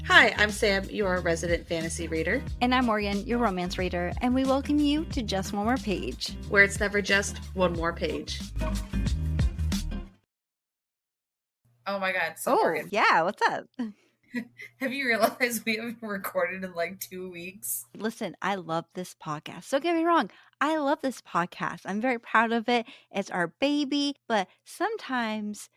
Hi, I'm Sam, your resident fantasy reader. And I'm Morgan, your romance reader, and we welcome you to Just One More Page, where it's never just one more page. Oh my god, so Morgan. Yeah, what's up? Have you realized we haven't recorded in like 2 weeks? Listen, I love this podcast. Don't get me wrong. I love this podcast. I'm very proud of it. It's our baby, but sometimes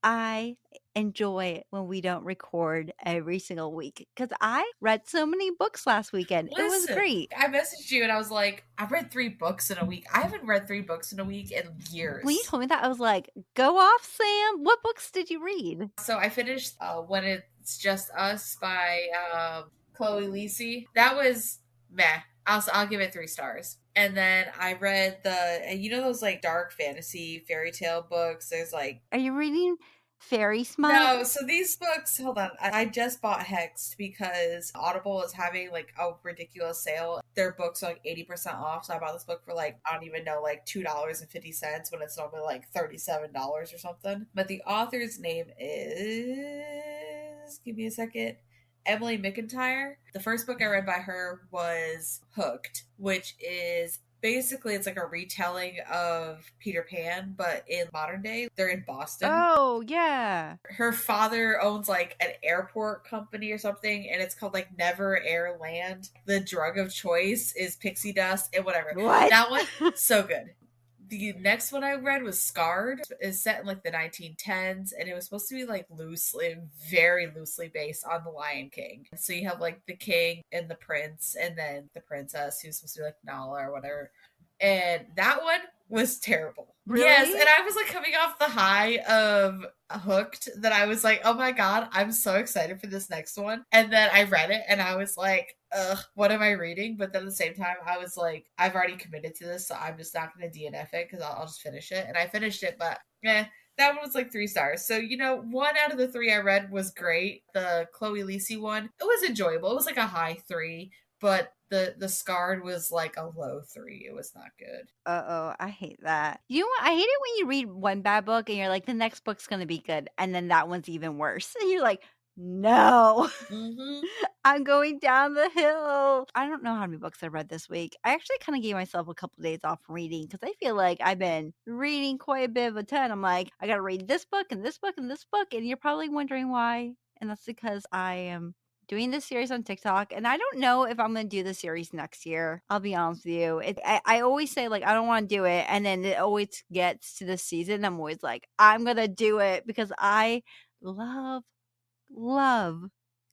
I enjoy it when we don't record every single week because I read so many books last weekend. Listen, it was great. I messaged you and I was like, I read 3 books in a week. I haven't read 3 books in a week in years. When you told me that, I was like, go off, Sam. What books did you read? So I finished When It's Just Us by Chloe Lisi. That was meh. I'll give it 3 stars. And then I read those like dark fantasy fairy tale books. There's like, are you reading Fairy Smut? No, so these books, hold on. I just bought Hexed because Audible is having like a ridiculous sale. Their books are like 80% off. So I bought this book for like, I don't even know, like $2.50 when it's normally like $37 or something. But the author's name is, give me a second, Emily McIntyre. The first book I read by her was Hooked, which is basically it's like a retelling of Peter Pan, but in modern day. They're in Boston. Oh, yeah. Her father owns like an airport company or something, and it's called like Never Air Land. The drug of choice is pixie dust and whatever. What? That one, so good. The next one I read was Scarred. It's set in like the 1910s, and it was supposed to be like very loosely based on The Lion King. So you have like the king and the prince, and then the princess who's supposed to be like Nala or whatever. And that one was terrible. Really? Yes, and I was like coming off the high of Hooked that I was like, oh my god, I'm so excited for this next one. And then I read it and I was like, ugh, what am I reading? But then at the same time, I was like, I've already committed to this, so I'm just not going to DNF it because I'll just finish it. And I finished it, but that one was like 3 stars. So, 1 out of the 3 I read was great. The Chloe Lisi one, it was enjoyable. It was like a high 3, but the Scarred was like a low 3. It was not good. Uh-oh, I hate that. You know what? I hate it when you read one bad book and you're like, the next book's going to be good. And then that one's even worse. And you're like, no, I'm going down the hill. I don't know how many books I read this week. I actually kind of gave myself a couple days off reading because I feel like I've been reading quite a bit of a ton. I'm like, I got to read this book and this book and this book. And you're probably wondering why. And that's because I am doing this series on TikTok, and I don't know if I'm going to do the series next year. I'll be honest with you. I always say, like, I don't want to do it, and then it always gets to the season. I'm always like, I'm going to do it because I love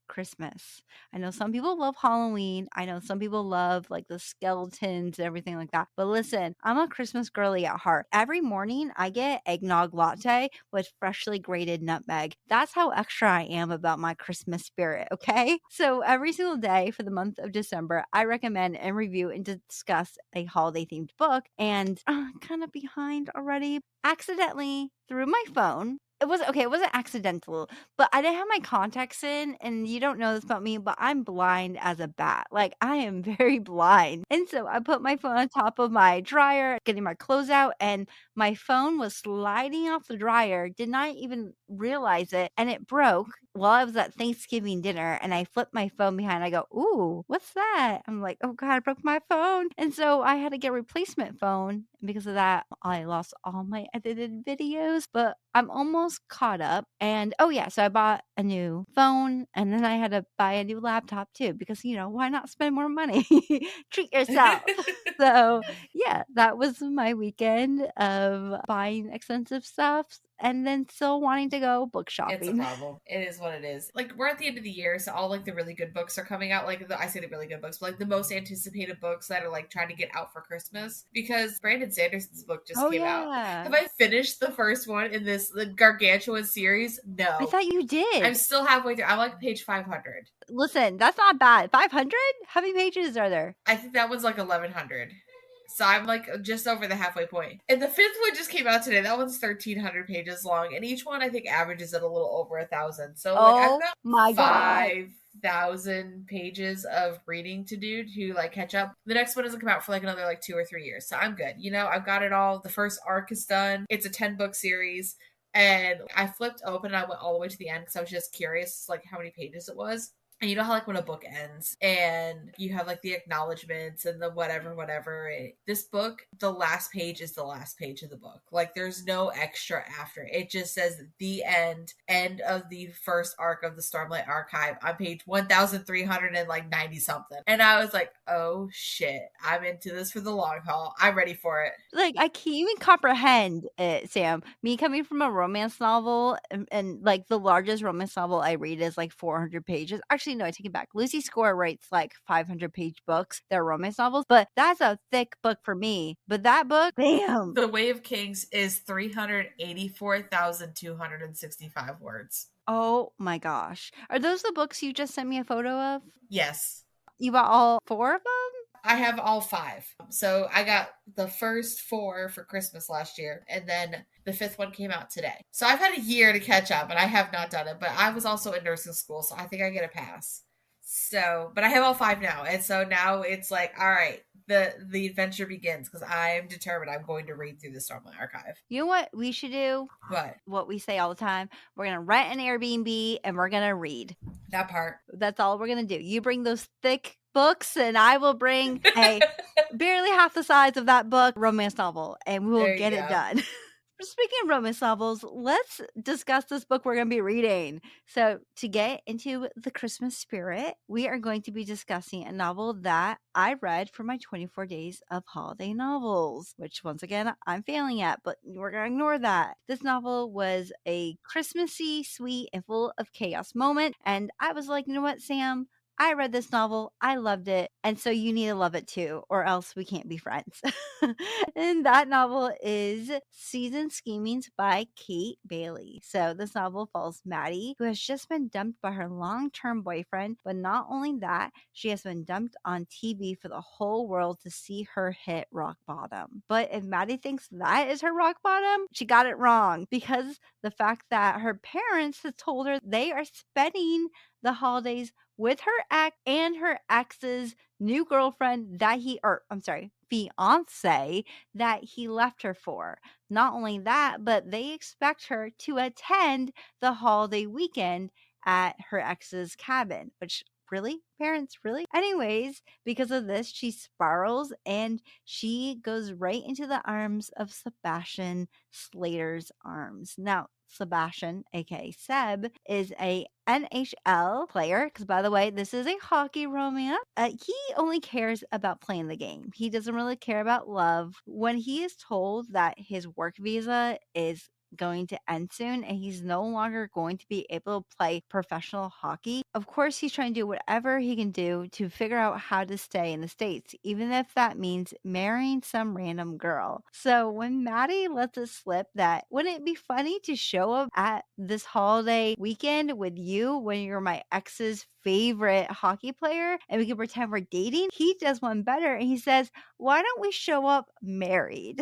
Christmas. I know some people love Halloween. I know some people love like the skeletons and everything like that. But listen, I'm a Christmas girly at heart. Every morning I get eggnog latte with freshly grated nutmeg. That's how extra I am about my Christmas spirit, okay? So every single day for the month of December, I recommend and review and discuss a holiday themed book. And I'm kind of behind already. Accidentally through my phone. It wasn't accidental, but I didn't have my contacts in, and you don't know this about me, but I'm blind as a bat. Like, I am very blind. And so I put my phone on top of my dryer, getting my clothes out, and my phone was sliding off the dryer, did not even realize it, and it broke while I was at Thanksgiving dinner, and I flipped my phone behind. I go, ooh, what's that? I'm like, oh God, I broke my phone. And so I had to get a replacement phone. And because of that, I lost all my edited videos, but I'm almost caught up. And oh yeah, so I bought a new phone, and then I had to buy a new laptop too, because why not spend more money? Treat yourself. So yeah, that was my weekend of buying expensive stuff and then still wanting to go book shopping. It's a problem. It is what it is. Like, we're at the end of the year, so all like the really good books are coming out. Like, I say the really good books, but like the most anticipated books that are like trying to get out for Christmas, because Brandon Sanderson's book just came out. Have I finished the first one in the gargantuan series? No. I thought you did. I'm still halfway through. I'm like page 500. Listen, that's not bad. 500? How many pages are there? I think that one's like 1100. So I'm like just over the halfway point. And the 5th one just came out today. That one's 1,300 pages long. And each one I think averages at a little over 1,000. So like I've got 5,000 pages of reading to do to like catch up. The next one doesn't come out for like another like 2 or 3 years. So I'm good. I've got it all. The first arc is done. It's a 10-book series. And I flipped open and I went all the way to the end because I was just curious, like how many pages it was. And you know how like when a book ends and you have like the acknowledgments and the whatever, this book, the last page is the last page of the book. Like there's no extra after. It just says the end of the first arc of the Stormlight Archive on page 1390 something. And I was like, oh shit, I'm into this for the long haul. I'm ready for it. Like, I can't even comprehend it, Sam. Me coming from a romance novel, and, like, the largest romance novel I read is, like, 400 pages. Actually, no, I take it back. Lucy Score writes, like, 500-page books. They're romance novels, but that's a thick book for me. But that book, bam! The Way of Kings is 384,265 words. Oh my gosh. Are those the books you just sent me a photo of? Yes. You bought all 4 of them? I have all 5. So I got the first 4 for Christmas last year, and then the 5th one came out today. So I've had a year to catch up, and I have not done it. But I was also in nursing school, so I think I get a pass. So, but I have all 5 now, and so now it's like, all right, the adventure begins because I'm determined. I'm going to read through the Stormlight Archive. You know what we should do? What? What we say all the time. We're going to rent an Airbnb and we're going to read. That part. That's all we're going to do. You bring those thick books and I will bring a barely half the size of that book romance novel and we will get it done. Speaking of romance novels, let's discuss this book we're going to be reading. So, to get into the Christmas spirit, we are going to be discussing a novel that I read for my 24 days of holiday novels, which once again, I'm failing at, but we're going to ignore that. This novel was a Christmassy, sweet, and full of chaos moment. And I was like, you know what, Sam? I read this novel. I loved it. And so you need to love it too, or else we can't be friends. And that novel is Season Schemings by Kate Bailey. So this novel follows Maddie, who has just been dumped by her long-term boyfriend. But not only that, she has been dumped on TV for the whole world to see her hit rock bottom. But if Maddie thinks that is her rock bottom, she got it wrong, because the fact that her parents have told her they are spending the holidays with her ex and her ex's new girlfriend fiance that he left her for. Not only that, but they expect her to attend the holiday weekend at her ex's cabin, which really? Parents, really? Anyways, because of this, she spirals and she goes right into the arms of Sebastian Slater's arms. Now, Sebastian, aka Seb, is a NHL player, because by the way, this is a hockey romance. He only cares about playing the game. He doesn't really care about love. When he is told that his work visa is going to end soon and he's no longer going to be able to play professional hockey, of course he's trying to do whatever he can do to figure out how to stay in the States, even if that means marrying some random girl. So when Maddie lets it slip that, wouldn't it be funny to show up at this holiday weekend with you when you're my ex's favorite hockey player and we can pretend we're dating, he does one better and he says, why don't we show up married?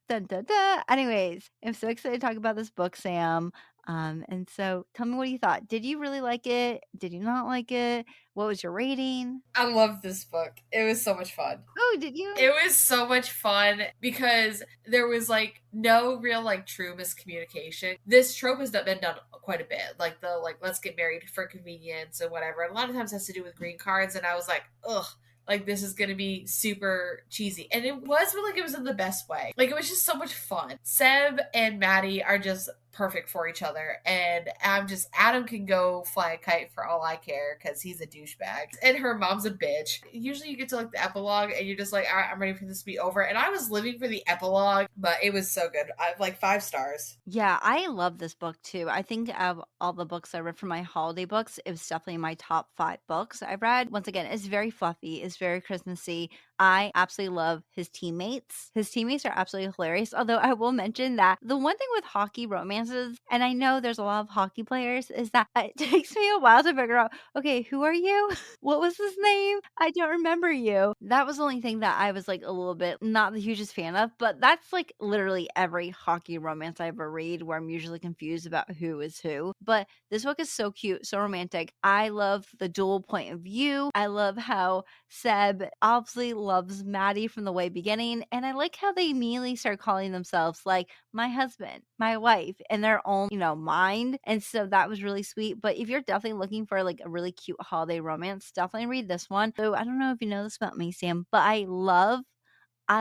Dun, dun, dun. Anyways, I'm so excited to talk about this book, Sam. And so tell me what you thought. Did you really like it? Did you not like it? What was your rating? I loved this book. It was so much fun. Oh, did you? It was so much fun because there was like no real like true miscommunication. This trope has been done quite a bit. Like the let's get married for convenience and whatever. And a lot of times it has to do with green cards, and I was like, ugh, like this is gonna be super cheesy. And it was, but like it was in the best way. Like it was just so much fun. Seb and Maddie are just perfect for each other, and Adam can go fly a kite for all I care because he's a douchebag and her mom's a bitch. Usually you get to like the epilogue and you're just like, all right, I'm ready for this to be over. And I was living for the epilogue, but it was so good. I have like 5 stars. Yeah, I love this book too. I think of all the books I read for my holiday books, it was definitely my top 5 books I read. Once again, it's very fluffy, it's very Christmassy. I absolutely love his teammates. His teammates are absolutely hilarious. Although I will mention that the one thing with hockey romances, and I know there's a lot of hockey players, is that it takes me a while to figure out, okay, who are you? What was his name? I don't remember you. That was the only thing that I was like a little bit not the hugest fan of, but that's like literally every hockey romance I ever read where I'm usually confused about who is who. But this book is so cute, so romantic. I love the dual point of view. I love how Seb obviously loves Maddie from the way beginning, and I like how they immediately start calling themselves like my husband, my wife, in their own, mind. And so that was really sweet. But if you're definitely looking for like a really cute holiday romance, definitely read this one. So I don't know if you know this about me, Sam, but I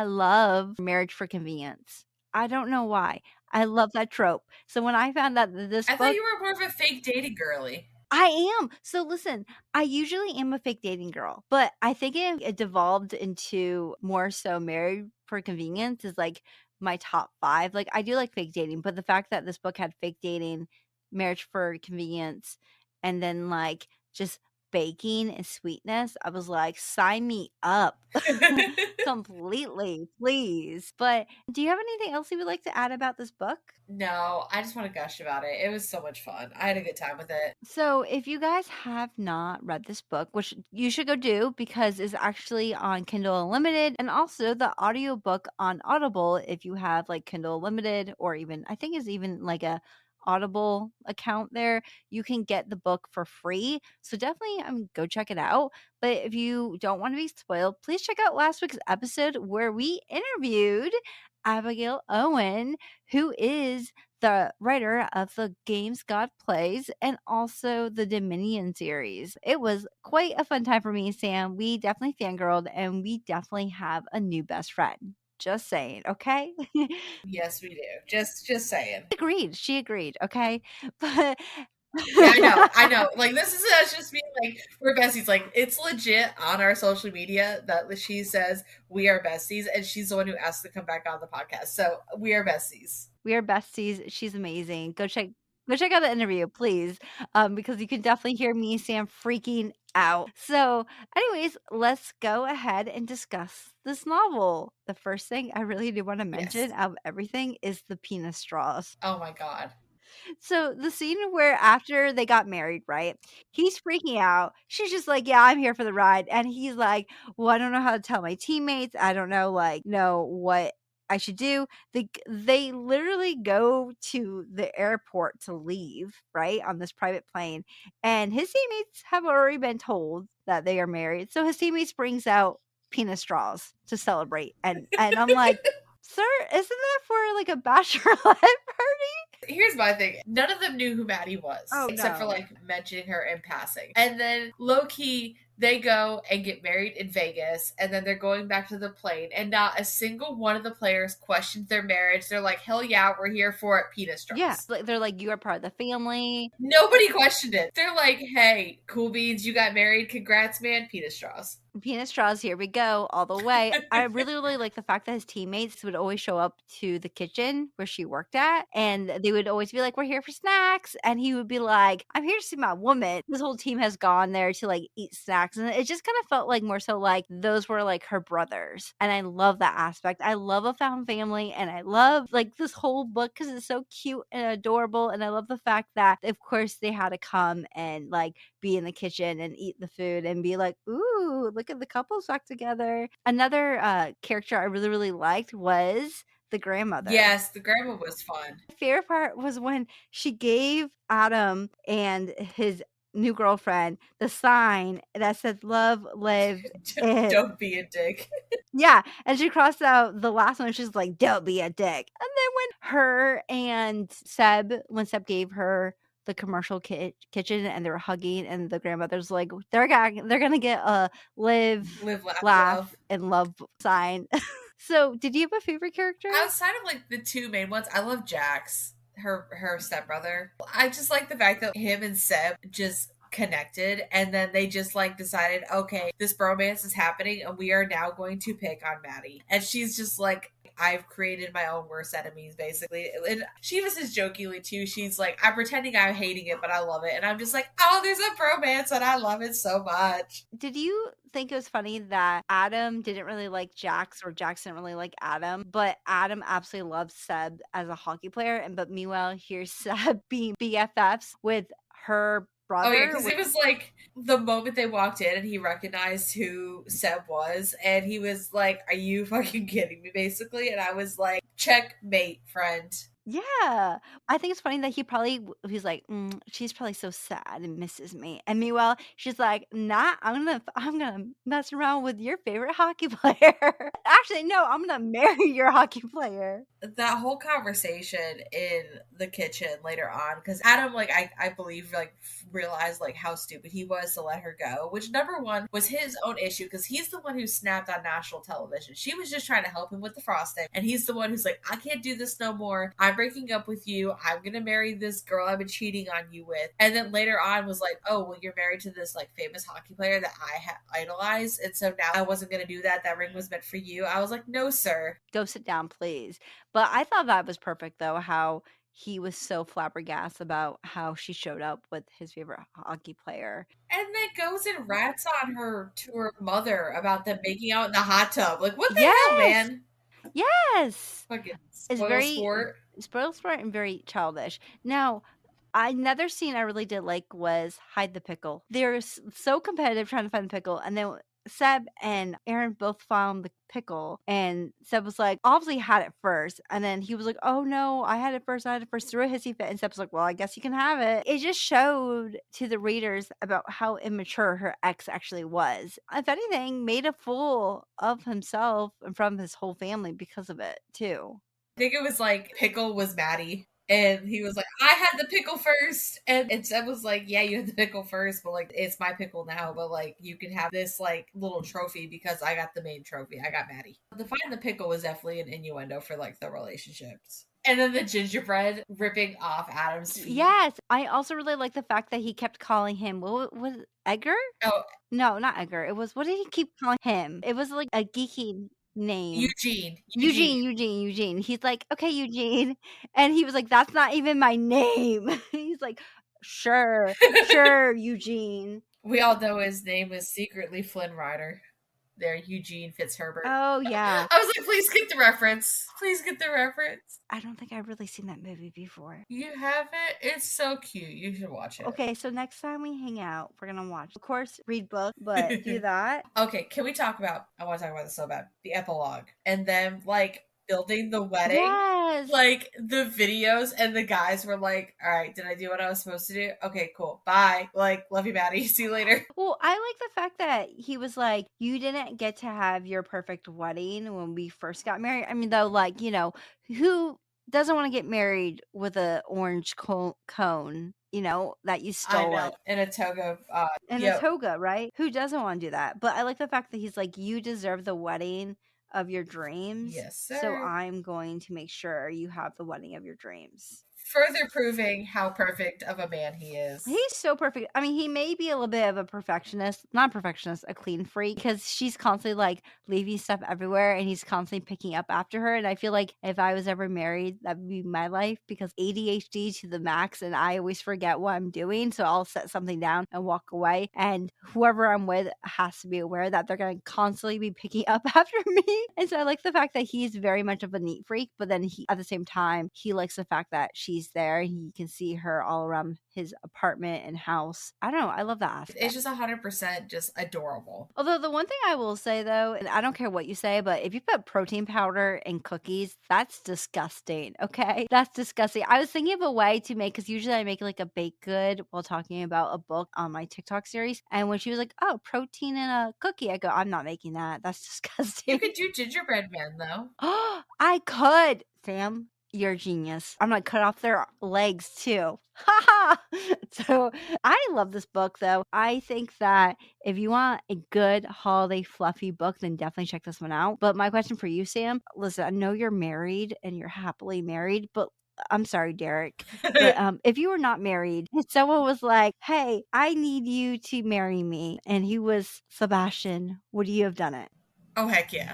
love Marriage for Convenience. I don't know why. I love that trope. So when I found out that this I thought book, you were more of a fake dating girly. I am. So listen, I usually am a fake dating girl, but I think it devolved into more so Married for Convenience is like my top 5. Like I do like fake dating, but the fact that this book had fake dating, Marriage for Convenience, and then like just baking and sweetness, I was like, sign me up completely, please. But do you have anything else you would like to add about this book? No, I just want to gush about it. It was so much fun. I had a good time with it. So, if you guys have not read this book, which you should go do because it's actually on Kindle Unlimited and also the audiobook on Audible if you have like Kindle Unlimited or even I think it's even like a Audible account there, you can get the book for free. So definitely go check it out. But if you don't want to be spoiled, please check out last week's episode where we interviewed Abigail Owen, who is the writer of the games God Plays and also the Dominion series. It was quite a fun time for me, Sam. We definitely fangirled and we definitely have a new best friend. Just saying, okay? Yes, we do. Just saying. Agreed. She agreed, okay? But Yeah, I know. I know. Like this is us just being like we're besties. Like it's legit on our social media that she says we are besties, and she's the one who asked to come back on the podcast. So we are besties. we are besties. She's amazing. Go check out the interview, please. Because you can definitely hear me and Sam freaking out. So, anyways, let's go ahead and discuss this novel. The first thing I really do want to mention Yes. out of everything is the penis straws. Oh my god. So the scene where after they got married, right? He's freaking out. She's just like, "Yeah, I'm here for the ride." And he's like, "Well, I don't know how to tell my teammates. I don't know know what I should do." They literally go to the airport to leave, right? On this private plane. And his teammates have already been told that they are married. So his teammates brings out penis straws to celebrate. And I'm like, "Sir, isn't that for like a bachelorette party?" Here's my thing. None of them knew who Maddie was, Oh, except for no. like mentioning her in passing. And then low key, they go and get married in Vegas, and then they're going back to the plane, and not a single one of the players questions their marriage. They're like, "Hell yeah, we're here for it." Penis Yeah, straws. like, they're like, "You are part of the family." Nobody questioned it. They're like, "Hey, cool beans, you got married. Congrats, man. Penis straws." Penis straws, here we go, all the way. I really, really like the fact that his teammates would always show up to the kitchen where she worked at, and they would always be like, "We're here for snacks," and he would be like, "I'm here to see my woman." This whole team has gone there to, like, eat snacks, and it just kinda felt like more so like those were, like, her brothers, and I love that aspect. I love a found family, and I love, like, this whole book because it's so cute and adorable, and I love the fact that, of course, they had to come and, like, be in the kitchen and eat the food and be like, "Ooh, look at the couples back together." Another character I really, really liked was the grandmother. Yes, the grandma was fun. My favorite part was when she gave Adam and his new girlfriend the sign that said love, live, and Don't be a dick. yeah, and she crossed out the last one, she's like, "Don't be a dick." And then when her and when Seb gave her the commercial kitchen and they were hugging and the grandmother's like, they're gonna get a live, Live, laugh, laugh, love. and love sign. So, did you have a favorite character? Outside of like the two main ones, I love Jax, her stepbrother. I just like the fact that him and Seb just connected, and then they just like decided, okay, this bromance is happening and we are now going to pick on Maddie. And she's just like, I've created my own worst enemies, basically. And she even says jokingly too, she's like, I'm pretending I'm hating it, but I love it. And I'm just like, oh, there's a bromance and I love it so much. Did you think it was funny that Adam didn't really like Jax or Jax didn't really like Adam, but Adam absolutely loves Seb as a hockey player, and but meanwhile here's Seb being BFFs with her Oh yeah, brother. because it was like the moment they walked in and he recognized who Seb was, and he was like, "Are you fucking kidding me?" Basically, and I was like, "Checkmate, friend." Yeah. I think it's funny that he's like, "She's probably so sad and misses me." And meanwhile, she's like, "Nah, I'm gonna mess around with your favorite hockey player. Actually, no, I'm gonna marry your hockey player." That whole conversation in the kitchen later on, because Adam, like, I believe, like, realized like how stupid he was to let her go, which number one was his own issue because he's the one who snapped on national television. She was just trying to help him with the frosting, and he's the one who's like, I can't do this no more, I'm breaking up with you, I'm gonna marry this girl I've been cheating on you with. And then later on was like, oh well, you're married to this like famous hockey player that I idolized, and so now I wasn't gonna do that, that ring was meant for you. I was like, no sir. Go sit down, please. But I thought that was perfect, though, how he was so flabbergasted about how she showed up with his favorite hockey player. And then goes and rats on her to her mother about them making out in the hot tub. Like, what the hell, Yes! man? Yes! Fucking It's spoil very sport. spoiled sport and very childish. Now, another scene I really did like was hide the pickle. They're so competitive trying to find the pickle, and then Seb and Aaron both found the pickle, and Seb was like, obviously had it first, and then he was like, "Oh no, I had it first. I had it first." Threw a hissy fit, and Seb's like, "Well, I guess you can have it." It just showed to the readers about how immature her ex actually was. If anything, made a fool of himself and from his whole family because of it too. I think it was like Pickle was Maddie. And he was like, I had the pickle first. And Seb was like, yeah, you had the pickle first, but like, it's my pickle now. But like, you can have this like little trophy because I got the main trophy. I got Maddie. The find the pickle was definitely an innuendo for like the relationships. And then the gingerbread ripping off Adam's feet. Yes, I also really like the fact that he kept calling him what was it, Edgar? Oh, No, not Edgar. It was what did he keep calling him? It was like a geeky name. Eugene. Eugene. Eugene. He's like, "Okay, Eugene." And he was like, "That's not even my name." He's like, Sure, Eugene." We all know his name is secretly Flynn Rider. There, Eugene Fitzherbert. Oh, yeah. I was like, please get the reference. Please get the reference. I don't think I've really seen that movie before. You haven't? It's so cute. You should watch it. Okay, so next time we hang out, we're gonna watch. Of course, read book, but do that. Okay, can we talk about? I want to talk about this so bad. The epilogue, and then like building the wedding. Yes. Like the videos, and the guys were like, "All right, did I do what I was supposed to do? Okay, cool. Bye. Like, love you, Maddie. See you later." Well, I like the fact that he was like, "You didn't get to have your perfect wedding when we first got married." I mean, though, like, who doesn't want to get married with a orange cone, that you I stole know. it In a toga. and a Yep. toga, right? Who doesn't want to do that? But I like the fact that he's like, "You deserve the wedding of your dreams, Yes, so sir. I'm going to make sure you have the wedding of your dreams." Further proving how perfect of a man he is. He's so perfect. I mean, he may be a little bit of a perfectionist, not perfectionist, a clean freak, because she's constantly like leaving stuff everywhere and he's constantly picking up after her. And I feel like if I was ever married, that would be my life because ADHD to the max and I always forget what I'm doing. So I'll set something down and walk away. And whoever I'm with has to be aware that they're going to constantly be picking up after me. And so I like the fact that he's very much of a neat freak, but then at the same time, he likes the fact that she's there and he can see her all around his apartment and house. I don't know. I love that aspect. It's just 100% just adorable. Although the one thing I will say though, and I don't care what you say, but if you put protein powder in cookies, that's disgusting. Okay. That's disgusting. I was thinking of a way to make, because usually I make like a baked good while talking about a book on my TikTok series. And when she was like, "Oh, protein in a cookie," I go, "I'm not making that. That's disgusting." You could do gingerbread men though. Oh, I could. Sam, you're a genius. I'm gonna cut off their legs too. Ha ha! So I love this book though. I think that if you want a good holiday fluffy book, then definitely check this one out. But my question for you, Sam, listen, I know you're married and you're happily married, but I'm sorry, Derek. But if you were not married, and someone was like, "Hey, I need you to marry me," and he was Sebastian, would you have done it? Oh heck yeah.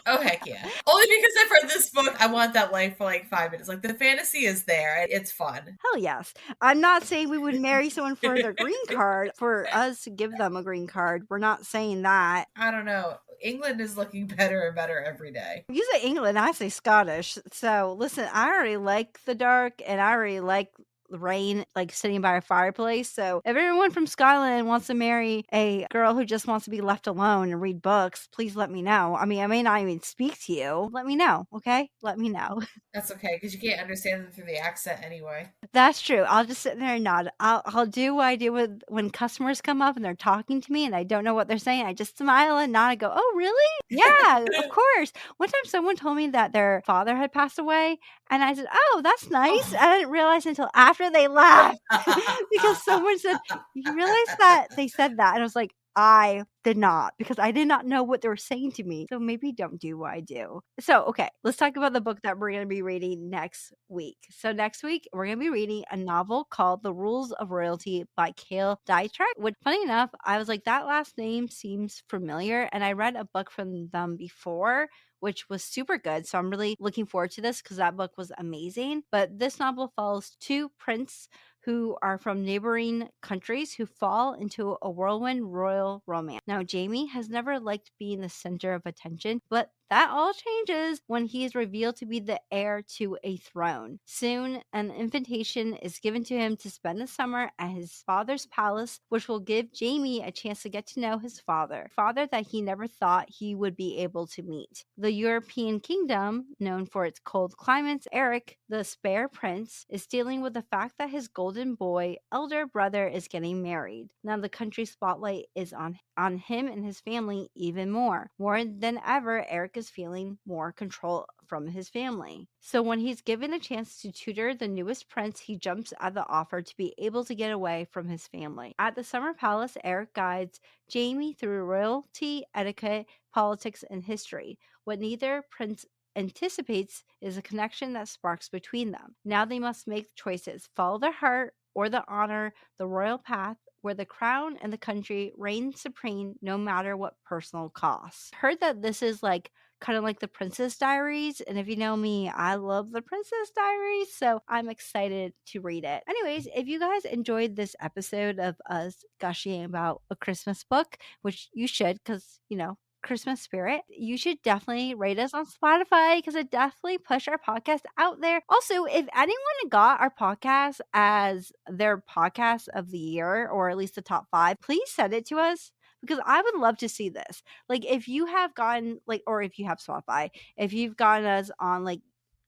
Oh heck yeah. Only because I've read this book, I want that life for like 5 minutes. Like the fantasy is there. It's fun. Hell yes. I'm not saying we would marry someone for their green card, for us to give them a green card. We're not saying that. I don't know. England is looking better and better every day. You say England, I say Scottish. So listen, I already like the dark and I already like rain, like sitting by a fireplace. So if everyone from Scotland wants to marry a girl who just wants to be left alone and read books, please let me know. I mean, I may not even speak to you. Let me know, okay? Let me know. That's okay because you can't understand them through the accent anyway. That's true. I'll just sit there and nod. I'll do what I do with when customers come up and they're talking to me and I don't know what they're saying. I just smile and nod and go, "Oh, really? Yeah, of course." One time someone told me that their father had passed away and I said, "Oh, that's nice." Oh. I didn't realize until after they left because someone said, "You realize that they said that?" And I was like, I did not because I did not know what they were saying to me. So maybe don't do what I do. So, okay, let's talk about the book that we're going to be reading next week. So, next week, we're going to be reading a novel called The Rules of Royalty by Cale Dietrich. Which, funny enough, I was like, that last name seems familiar. And I read a book from them before, which was super good. So, I'm really looking forward to this because that book was amazing. But this novel follows two prince who are from neighboring countries who fall into a whirlwind royal romance. Now, Jamie has never liked being the center of attention, but that all changes when he is revealed to be the heir to a throne. Soon, an invitation is given to him to spend the summer at his father's palace, which will give Jamie a chance to get to know his father that he never thought he would be able to meet. The European kingdom, known for its cold climates, Eric, the spare prince, is dealing with the fact that his golden boy elder brother is getting married. Now the country spotlight is on him and his family even more. More than ever, Eric is feeling more control from his family. So when he's given a chance to tutor the newest prince, he jumps at the offer to be able to get away from his family. At the summer palace, Eric guides Jamie through royalty, etiquette, politics, and history. What neither prince anticipates is a connection that sparks between them. Now they must make choices, follow their heart or the honor, the royal path, where the crown and the country reign supreme no matter what personal costs. Heard that this is like kind of like the Princess Diaries, and if you know me, I love the Princess Diaries, so I'm excited to read it. Anyways, if you guys enjoyed this episode of us gushing about a Christmas book, which you should because, Christmas spirit, you should definitely rate us on Spotify because it definitely pushed our podcast out there. Also, if anyone got our podcast as their podcast of the year or at least the top 5, please send it to us because I would love to see this. Like if you have gotten like or if you have Spotify, if you've gotten us on like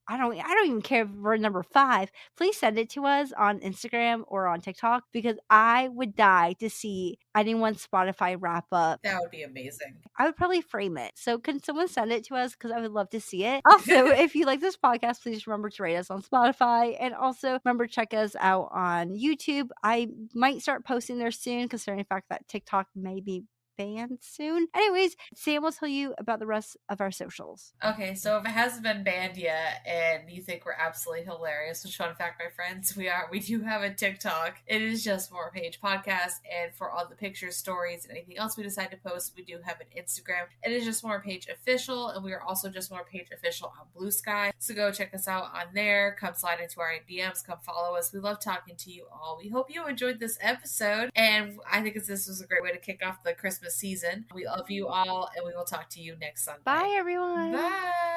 I don't even care if we're number 5. Please send it to us on Instagram or on TikTok because I would die to see anyone's Spotify wrap up. That would be amazing. I would probably frame it. So can someone send it to us because I would love to see it. Also, if you like this podcast, please remember to rate us on Spotify and also remember to check us out on YouTube. I might start posting there soon considering the fact that TikTok may be banned soon. Anyways, Sam will tell you about the rest of our socials. Okay, so if it hasn't been banned yet and you think we're absolutely hilarious, which fun fact, my friends, we do have a TikTok. It is just More Page Podcast, and for all the pictures, stories, and anything else we decide to post, we do have an Instagram. It is just More Page Official, and we are also just More Page Official on Blue Sky. So go check us out on there. Come slide into our DMs. Come follow us. We love talking to you all. We hope you enjoyed this episode, and I think this was a great way to kick off the Christmas season. We love you all, and we will talk to you next Sunday. Bye, everyone. Bye.